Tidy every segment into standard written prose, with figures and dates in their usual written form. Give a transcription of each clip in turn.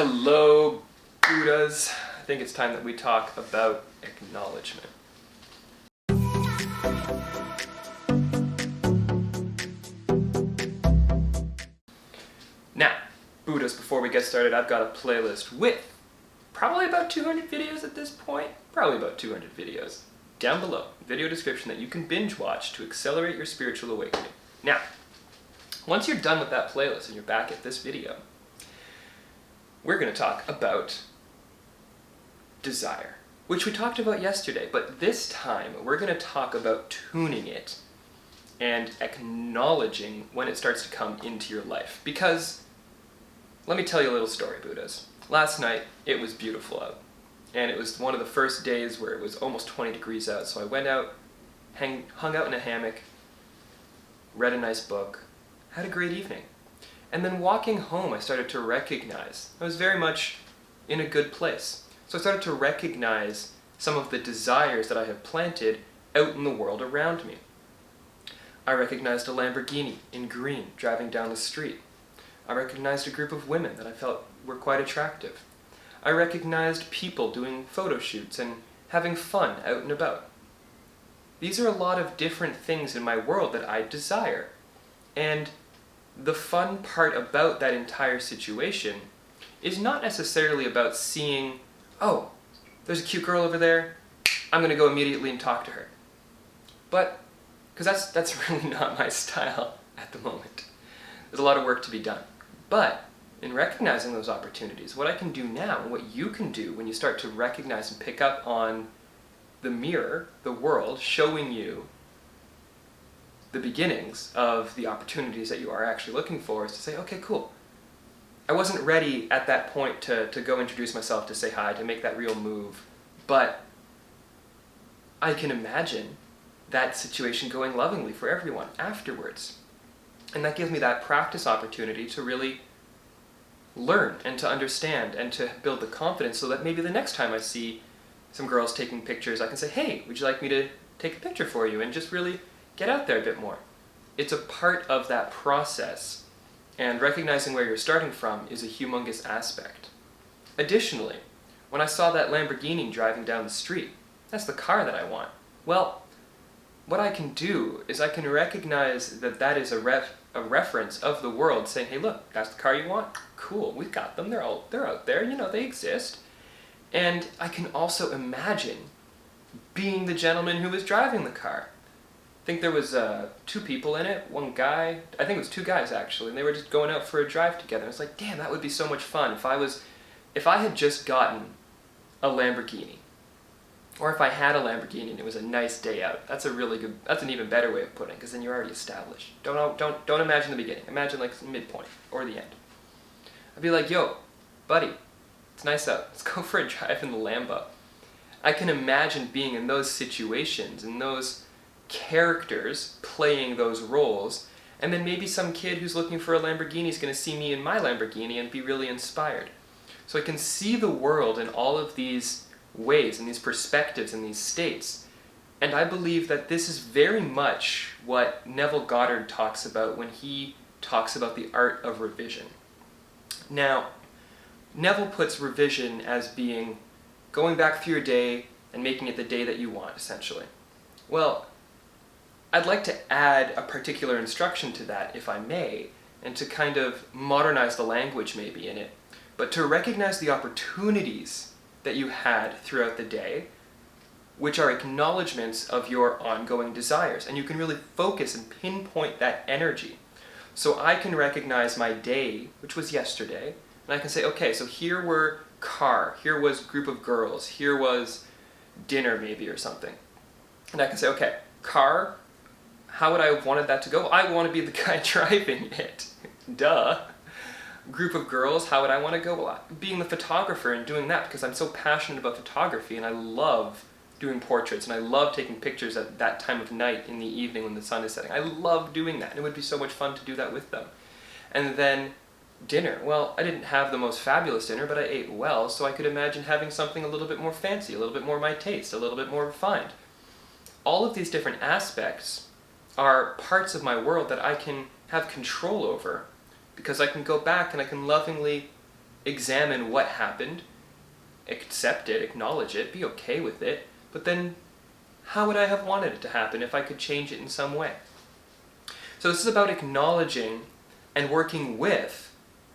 Hello, Buddhas. I think it's time that we talk about acknowledgement. Now, Buddhas, before we get started, I've got a playlist with probably about 200 videos at this point. Probably about 200 videos. Down below, video description that you can binge watch to accelerate your spiritual awakening. Now, once you're done with that playlist and you're back at this video, we're going to talk about desire, which we talked about yesterday, but this time we're going to talk about tuning it and acknowledging when it starts to come into your life. Because, let me tell you a little story, Buddhas. Last night, it was beautiful out, and it was one of the first days where it was almost 20 degrees out, so I went out, hung out in a hammock, read a nice book, had a great evening. And then walking home, I started to recognize I was very much in a good place. So I started to recognize some of the desires that I have planted out in the world around me. I recognized a Lamborghini in green driving down the street. I recognized a group of women that I felt were quite attractive. I recognized people doing photo shoots and having fun out and about. These are a lot of different things in my world that I desire. And the fun part about that entire situation is not necessarily about seeing, oh, there's a cute girl over there, I'm going to go immediately and talk to her. But, because that's really not my style at the moment. There's a lot of work to be done. But, in recognizing those opportunities, what I can do now, and what you can do when you start to recognize and pick up on the mirror, the world, showing you the beginnings of the opportunities that you are actually looking for, is to say, okay, cool. I wasn't ready at that point to go introduce myself, to say hi, to make that real move, but I can imagine that situation going lovingly for everyone afterwards. And that gives me that practice opportunity to really learn and to understand and to build the confidence so that maybe the next time I see some girls taking pictures, I can say, hey, would you like me to take a picture for you? And just really get out there a bit more. It's a part of that process, and recognizing where you're starting from is a humongous aspect. Additionally, when I saw that Lamborghini driving down the street, that's the car that I want. Well, what I can do is I can recognize that that is a reference of the world saying, hey look, that's the car you want? Cool, we've got them, they're out there, they exist. And I can also imagine being the gentleman who was driving the car. I think there was two people in it, one guy, I think it was two guys actually, and they were just going out for a drive together. It's like, damn, that would be so much fun if I had just gotten a Lamborghini, or if I had a Lamborghini and it was a nice day out. That's an even better way of putting it, because then you're already established. Don't imagine the beginning, imagine like the midpoint, or the end. I'd be like, yo, buddy, it's nice out, let's go for a drive in the Lambo. I can imagine being in those situations, in those characters playing those roles, and then maybe some kid who's looking for a Lamborghini is going to see me in my Lamborghini and be really inspired. So I can see the world in all of these ways, in these perspectives, in these states. And I believe that this is very much what Neville Goddard talks about when he talks about the art of revision. Now, Neville puts revision as being going back through your day and making it the day that you want, essentially. Well, I'd like to add a particular instruction to that, if I may, and to kind of modernize the language maybe in it, but to recognize the opportunities that you had throughout the day, which are acknowledgements of your ongoing desires, and you can really focus and pinpoint that energy. So I can recognize my day, which was yesterday, and I can say, okay, so here were car, here was group of girls, here was dinner maybe or something. And I can say, okay, car, how would I have wanted that to go? I want to be the guy driving it. Duh. Group of girls, how would I want to go? Well, being the photographer and doing that, because I'm so passionate about photography and I love doing portraits and I love taking pictures at that time of night in the evening when the sun is setting. I love doing that, and it would be so much fun to do that with them. And then dinner. Well, I didn't have the most fabulous dinner, but I ate well, so I could imagine having something a little bit more fancy, a little bit more my taste, a little bit more refined. All of these different aspects are parts of my world that I can have control over, because I can go back and I can lovingly examine what happened, accept it, acknowledge it, be okay with it, but then how would I have wanted it to happen if I could change it in some way? So this is about acknowledging and working with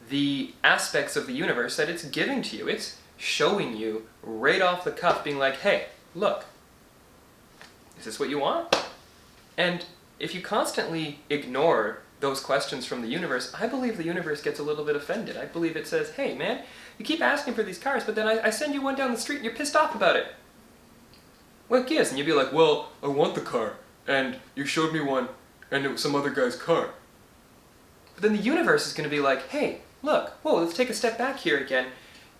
the aspects of the universe that it's giving to you. It's showing you right off the cuff, being like, hey, look, is this what you want? And if you constantly ignore those questions from the universe, I believe the universe gets a little bit offended. I believe it says, hey man, you keep asking for these cars, but then I send you one down the street and you're pissed off about it. What gives? And you'd be like, well, I want the car, and you showed me one, and it was some other guy's car. But then the universe is going to be like, hey, look, whoa, let's take a step back here again.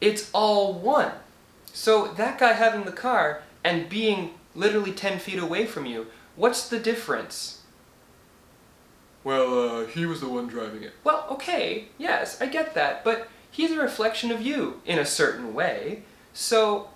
It's all one. So that guy having the car and being literally 10 feet away from you, what's the difference? Well, he was the one driving it. Well, okay, yes, I get that, but he's a reflection of you in a certain way. So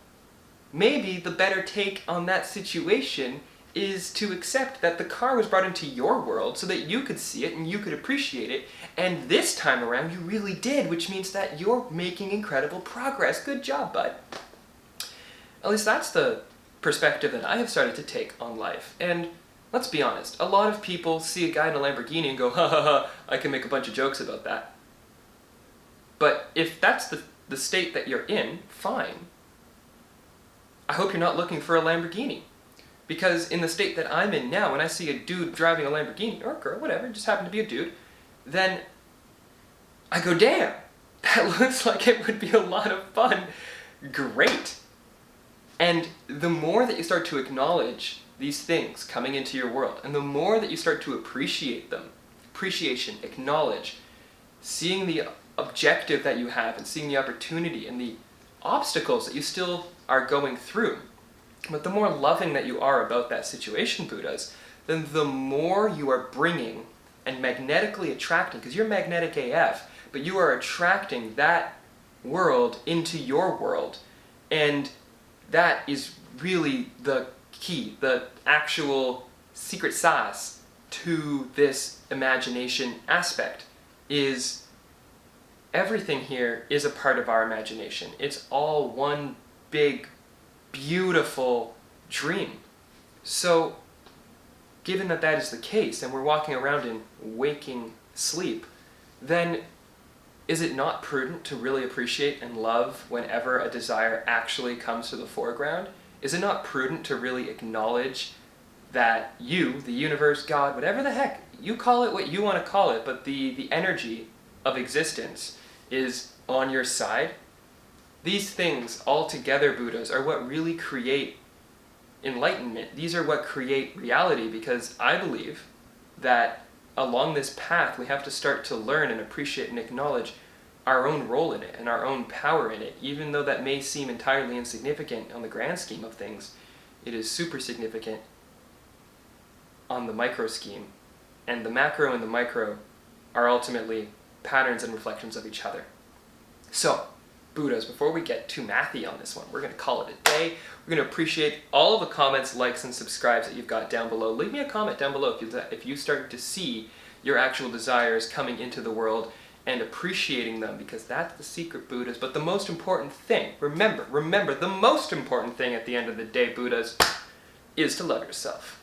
maybe the better take on that situation is to accept that the car was brought into your world so that you could see it and you could appreciate it, and this time around you really did, which means that you're making incredible progress. Good job, bud. At least that's the perspective that I have started to take on life. And let's be honest, a lot of people see a guy in a Lamborghini and go, ha ha ha, I can make a bunch of jokes about that. But if that's the state that you're in, fine. I hope you're not looking for a Lamborghini. Because in the state that I'm in now, when I see a dude driving a Lamborghini, or a girl, whatever, just happen to be a dude, then I go, damn, that looks like it would be a lot of fun. Great. And the more that you start to acknowledge these things coming into your world, and the more that you start to appreciate them, appreciation, acknowledge, seeing the objective that you have, and seeing the opportunity and the obstacles that you still are going through, but the more loving that you are about that situation, Buddhas, then the more you are bringing and magnetically attracting, because you're magnetic AF, but you are attracting that world into your world. And that is really the key, the actual secret sauce to this imagination aspect, is everything here is a part of our imagination. It's all one big, beautiful dream. So, given that that is the case, and we're walking around in waking sleep, then is it not prudent to really appreciate and love whenever a desire actually comes to the foreground? Is it not prudent to really acknowledge that you, the universe, God, whatever the heck, you call it what you want to call it, but the energy of existence is on your side? These things all together, Buddhas, are what really create enlightenment. These are what create reality, because I believe that along this path we have to start to learn and appreciate and acknowledge our own role in it and our own power in it. Even though that may seem entirely insignificant on the grand scheme of things, it is super significant on the micro scheme. And the macro and the micro are ultimately patterns and reflections of each other. So, Buddhas, before we get too mathy on this one, we're going to call it a day. We're going to appreciate all of the comments, likes, and subscribes that you've got down below. Leave me a comment down below if you start to see your actual desires coming into the world and appreciating them, because that's the secret, Buddhas. But the most important thing, remember, the most important thing at the end of the day, Buddhas, is to love yourself.